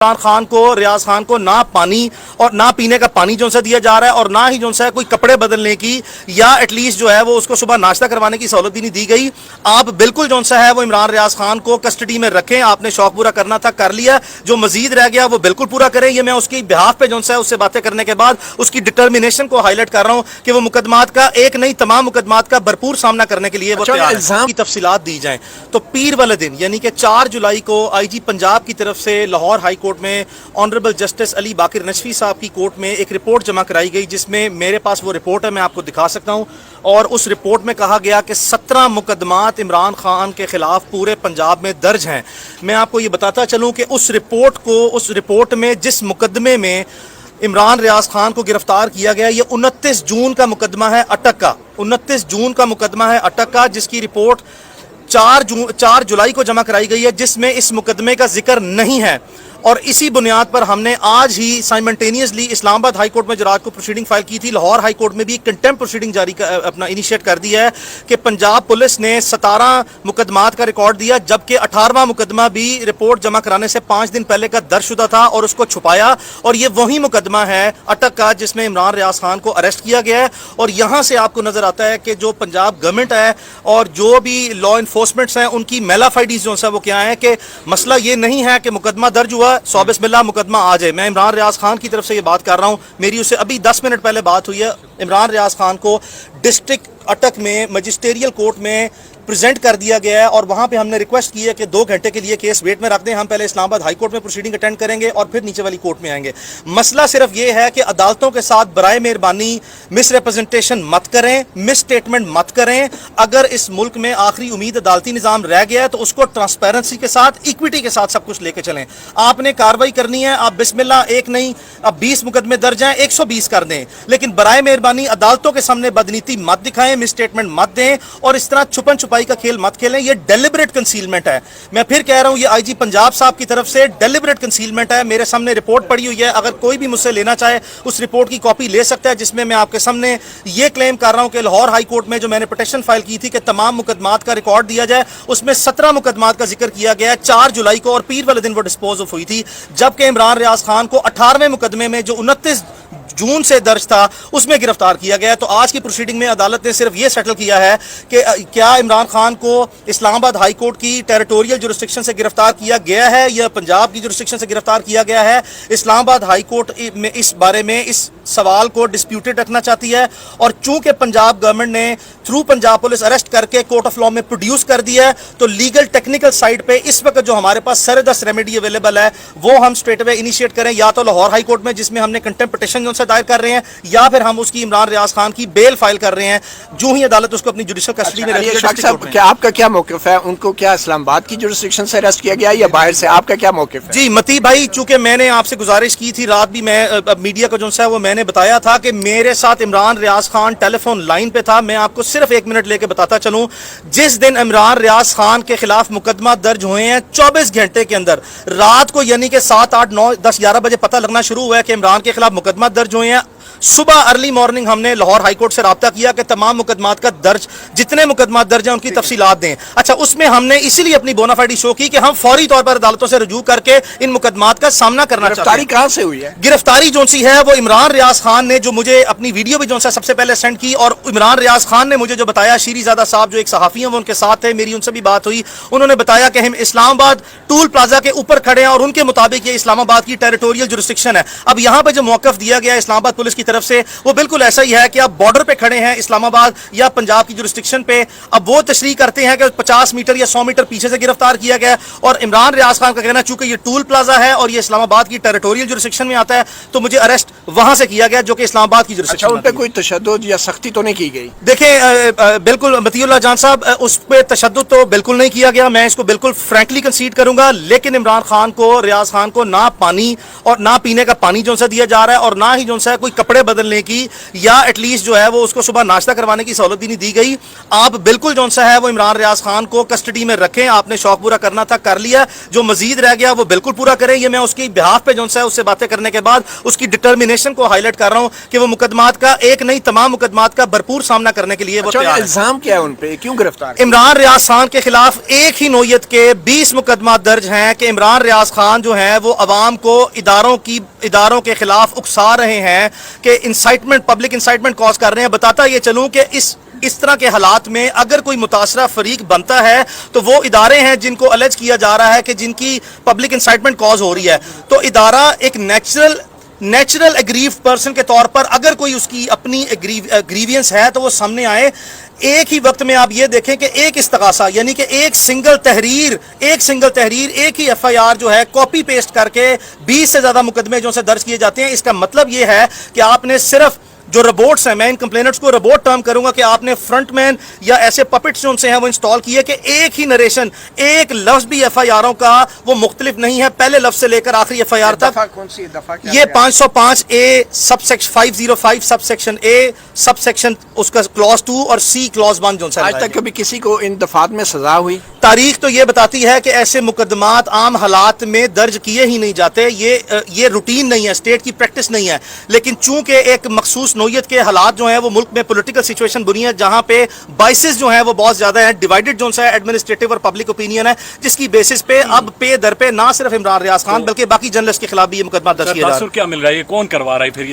عمران خان کو ریاض خان کو نہ پانی اور نہ پینے کا پانی جو سے دیا جا رہا ہے اور نہ ہی جو ہے کوئی کپڑے بدلنے کی یا ایٹ لیسٹ جو ہے وہ اس کو صبح ناشتہ کروانے کی سہولت بھی نہیں دی گئی. آپ بالکل جو ہے وہ عمران ریاض خان کو کسٹڈی میں رکھیں. آپ نے شوق پورا کرنا تھا کر لیا, جو مزید رہ گیا وہ بالکل پورا کریں. یہ میں اس کی بہاف پہ جو ہے اس سے باتیں کرنے کے بعد اس کی ڈٹرمنیشن کو ہائی لائٹ کر رہا ہوں کہ وہ مقدمات کا ایک نہیں تمام مقدمات کا بھرپور سامنا کرنے کے لیے وہ تیار ہے. کی تفصیلات دی جائیں تو پیر والے دن یعنی کہ 4 جولائی کو آئی جی پنجاب کی طرف سے لاہور ہائی کورٹ میں آنریبل جسٹس علی باقر نشفی صاحب کی کورٹ میں ایک رپورٹ جمع کرائی گئی, جس میں میرے پاس وہ رپورٹ ہے, میں آپ کو دکھا سکتا ہوں. اور اس رپورٹ میں کہا گیا کہ 17 مقدمات عمران خان کے خلاف پورے پنجاب میں درج ہیں. میں آپ کو یہ بتاتا چلوں کہ اس رپورٹ میں جس مقدمے میں عمران ریاض خان کو گرفتار کیا گیا یہ 29 جون کا مقدمہ ہے اٹک کا. 29 جون کا مقدمہ ہے اٹک کا, جس کی رپورٹ 4 جولائی کو جمع کرائی گئی ہے, جس میں اس مقدمے کا ذکر نہیں ہے. اور اسی بنیاد پر ہم نے آج ہی سائمنٹینیسلی اسلام آباد ہائی کورٹ میں جو رات کو پروسیڈنگ فائل کی تھی, لاہور ہائی کورٹ میں بھی کنٹمپٹ پروسیڈنگ جاری اپنا انیشیٹ کر دیا ہے کہ پنجاب پولیس نے 17 مقدمات کا ریکارڈ دیا, جبکہ 18واں مقدمہ بھی رپورٹ جمع کرانے سے 5 دن پہلے کا درج شدہ تھا اور اس کو چھپایا. اور یہ وہی مقدمہ ہے اٹک کا جس میں عمران ریاض خان کو اریسٹ کیا گیا ہے. اور یہاں سے آپ کو نظر آتا ہے کہ جو پنجاب گورنمنٹ ہے اور جو بھی لا انفورسمنٹس ہیں ان کی میلافائڈیز جو ہے وہ کیا ہے کہ مسئلہ یہ نہیں ہے کہ مقدمہ درج ہوا سو بسم اللہ مقدمہ آ جائے. میں عمران ریاض خان کی طرف سے یہ بات کر رہا ہوں, میری اسے ابھی 10 منٹ پہلے بات ہوئی ہے. عمران ریاض خان کو ڈسٹرکٹ اٹک میں مجسٹریل کورٹ میں پریزنٹ کر دیا گیا ہے اور وہاں پہ ہم نے ریکویسٹ کی ہے کہ 2 گھنٹے کے لیے کیس ویٹ میں رکھ دیں. ہم پہلے اسلام آباد ہائی کورٹ میں پروسیڈنگ اٹینڈ کریں گے اور پھر نیچے والی کورٹ میں آئیں گے. مسئلہ صرف یہ ہے کہ عدالتوں کے ساتھ برائے مہربانی مس ریپرزنٹیشن مت کریں, مس اسٹیٹمنٹ مت کریں. اگر اس ملک میں آخری امید عدالتی نظام رہ گیا ہے تو اس کو ٹرانسپیرنسی کے ساتھ ایکویٹی کے ساتھ سب کچھ لے کے چلیں. آپ نے کارروائی کرنی ہے, آپ بسم اللہ ایک نہیں اب 20 مقدمے درج ہیں 120 کر دیں, لیکن برائے مہربانی عدالتوں کے سامنے بدنیتی مت دکھائیں, مس اسٹیٹمنٹ مت دیں اور اس طرح چھپن چھپائی کا کھیل مت کھیلیں. یہ ڈیلیبریٹ کنسیلمنٹ ہے. میں پھر کہہ رہا ہوں یہ آئی جی پنجاب صاحب کی طرف سے ڈیلیبریٹ کنسیلمنٹ ہے. میرے سامنے رپورٹ پڑی ہوئی ہے, اگر کوئی بھی مجھ سے لینا چاہے اس رپورٹ کی کاپی لے سکتا ہے, جس میں آپ کے سامنے یہ کلیم کر رہا ہوں کہ لاہور ہائی کورٹ میں جو میں نے پٹیشن فائل کی تھی کہ تمام مقدمات کا ریکارڈ دیا جائے, اس میں 17 مقدمات کا ذکر کیا گیا ہے 4 جولائی کو اور پیر والے دن وہ ڈسپوز آف ہوئی تھی, جبکہ عمران ریاض خان کو 18ویں مقدمے میں جو 29 جون سے درج تھا اس میں گرفتار کیا گیا. تو آج کی پروسیڈنگ میں عدالت نے صرف یہ سیٹل کیا ہے کہ کیا عمران خان کو اسلام آباد ہائی کورٹ کی ٹیریٹوریل جورسڈکشن سے گرفتار کیا گیا ہے یا پنجاب کی جورسڈکشن سے گرفتار کیا گیا ہے. اسلام آباد ہائی کورٹ میں اس بارے میں اس سوال کو ڈسپیوٹڈ رکھنا چاہتی ہے, اور چونکہ پنجاب گورنمنٹ نے تھرو پنجاب پولیس اریسٹ کر کے کورٹ آف لا میں پروڈیوس کر دیا ہے, تو لیگل ٹیکنیکل سائڈ پہ اس وقت جو ہمارے پاس سردست ریمیڈی اویلیبل ہے وہ ہم اسٹریٹ اوے انیشیٹ کریں, یا تو لاہور ہائی کورٹ میں جس میں ہم نے کنٹمپٹ پٹیشن جو سے دائر کر رہے ہیں, یا پھر ہم اس کی عمران ریاض خان کی بیل فائل کر رہے ہیں جو ہی عدالت اس کو اپنی جوڈیشل کسٹڈی میں رکھے گی. کیا آپ کا کیا موقف ہے؟ ان کو کیا اسلام آباد کی جورسڈکشن سے اریسٹ کیا گیا یا باہر سے؟ آپ کا کیا موقف ہے؟ جی متی بھائی, چونکہ میں نے آپ سے گزارش کی تھی رات بھی, میں میڈیا کو جو ہے وہ میں نے بتایا تھا کہ میرے ساتھ عمران ریاض خان ٹیلی فون لائن پہ تھا. میں آپ کو صرف 1 منٹ لے کے بتاتا چلوں, جس دن عمران ریاض خان کے خلاف مقدمہ درج ہوئے ہیں 24 گھنٹے کے اندر رات کو یعنی کہ 7, 8, 9, 10, 11 بجے پتہ لگنا شروع ہوا ہے کہ عمران کے خلاف مقدمہ درج ہوئے ہیں. صبح ارلی مارننگ ہم نے لاہور ہائی کورٹ سے رابطہ کیا کہ تمام مقدمات کا درج جتنے مقدمات درج ہیں ان کی تفصیلات دیں. اچھا, اس میں ہم نے اسی لیے اپنی بونافائیڈ شو کی کہ ہم فوری طور پر عدالتوں سے رجوع کر کے ان مقدمات کا سامنا کرنا چاہتے ہیں. گرفتاری کہاں سے ہوئی ہے؟ گرفتاری جو سی ہے وہ عمران ریاض خان نے جو مجھے اپنی ویڈیو بھی جو سب سے پہلے سینڈ کی, اور عمران ریاض خان نے مجھے جو بتایا, شیری زادہ صاحب جو ایک صحافی ہیں وہ ان کے ساتھ تھے, میری ان سے بھی بات ہوئی, انہوں نے بتایا کہ ہم اسلام آباد ٹول پلازا کے اوپر کھڑے ہیں اور ان کے مطابق یہ اسلام آباد کی ٹیریٹوریل جورسڈکشن ہے. اب یہاں پہ جو موقف دیا گیا اسلام آباد پولیس کی طرف سے وہ بالکل ایسا ہی ہے کہ آپ بارڈر پہ کھڑے ہیں اسلام آباد یا پنجاب کی جورسڈکشن پہ. اب وہ تشریح کرتے ہیں کہ 50 میٹر یا 100 میٹر پیچھے سے گرفتار کیا گیا, اور عمران ریاض خان کا کہنا چونکہ یہ ٹول پلازا ہے اور یہ اسلام آباد کی ٹیریٹوریل جورسڈکشن میں آتا ہے تو مجھے اریسٹ وہاں سے کیا گیا جو کہ اسلام آباد کی جورسڈکشن. اچھا, ان پہ کوئی تشدد یا سختی تو نہیں کی گئی؟ دیکھیں بالکل متی اللہ جان صاحب, اس پہ تشدد تو بالکل نہیں کیا گیا, میں اس کو بالکل فرینکلی کنسیڈ کروں گا, لیکن عمران خان کو ریاض خان کو نہ پانی اور نہ پینے کا پانی جو سے دیا جا رہا ہے اور نہ ہی جو ہے کوئی کپڑے کپڑے بدلنے کی یا ایٹ لیسٹ جو ہے وہ اس کو صبح ناشتہ کروانے کی سہولت بھی نہیں دی گئی. آپ بالکل جو سا ہے وہ عمران ریاض خان کو کسٹڈی میں رکھیں. آپ نے شوق پورا کرنا تھا, کر لیا. جو مزید رہ گیا وہ بالکل پورا کریں. یہ میں اس کی بہاف پہ جو سا ہے اس سے باتیں کرنے کے بعد اس کی ڈٹرمنیشن کو ہائی لائٹ کر رہا ہوں کہ وہ مقدمات کا ایک نہیں تمام مقدمات کا بھرپور سامنا کرنے کے لیے وہ تیار ہے. الزام کیا ہے ان پہ, کیوں گرفتار؟ عمران ریاض خان کے خلاف ایک ہی نوعیت کے 20 مقدمات درج ہیں کہ عمران ریاض خان جو ہیں وہ عوام کو اداروں کے خلاف اکسا رہے ہیں کہ انسائٹمنٹ, پبلک انسائٹمنٹ کاز کر رہے ہیں. بتاتا یہ چلوں کہ اس طرح کے حالات میں اگر کوئی متاثرہ فریق بنتا ہے تو وہ ادارے ہیں جن کو الج کیا جا رہا ہے کہ جن کی پبلک انسائٹمنٹ کاز ہو رہی ہے. تو ادارہ ایک نیچرل اگریو پرسن کے طور پر اگر کوئی اس کی اپنی گریوینس ہے تو وہ سامنے آئے. ایک ہی وقت میں آپ یہ دیکھیں کہ ایک استغاثہ یعنی کہ ایک سنگل تحریر ایک ہی ایف آئی آر جو ہے کاپی پیسٹ کر کے 20 سے زیادہ مقدمے جو سے درج کیے جاتے ہیں. اس کا مطلب یہ ہے کہ آپ نے صرف جو ربوٹس ہیں, میں ان کمپلینٹس کو ربوٹ ٹرم کروں گا, کہ آپ نے فرنٹ مین یا ایسے پپٹس جو سے ہیں وہ انسٹال کیے کہ ایک ہی نریشن, ایک لفظ بھی ایف آئی آروں کا وہ مختلف نہیں ہے پہلے لفظ سے لے کر آخری ایف آئی آر تک. کون سی دفعہ؟ یہ 505 اے sub section 505 sub section A sub section اس کا کلوز 2 اور سی کلوز 1 جو آج تک کبھی کسی کو ان دفعات میں سزا ہوئی؟ تاریخ تو یہ بتاتی ہے کہ ایسے مقدمات عام حالات میں درج کیے ہی نہیں جاتے. یہ روٹین نہیں ہے, اسٹیٹ کی پریکٹس نہیں ہے. لیکن چونکہ ایک مخصوص نوعیت کے حالات جو ہیں وہ ملک میں پولیٹیکل سچویشن بنی ہے جہاں پہ بائسز جو ہیں وہ بہت زیادہ ہیں, ڈیوائیڈڈ جو ہے ایڈمنسٹریٹو اور پبلک اوپینین ہے, جس کی بیسس پہ اب پہ در پہ نہ صرف عمران ریاض خان بلکہ باقی جرنلسٹ کے خلاف بھی یہ مقدمات درج کیے جا رہے ہیں. کیا مل رہا ہے, یہ کون کروا رہا ہے پھر؟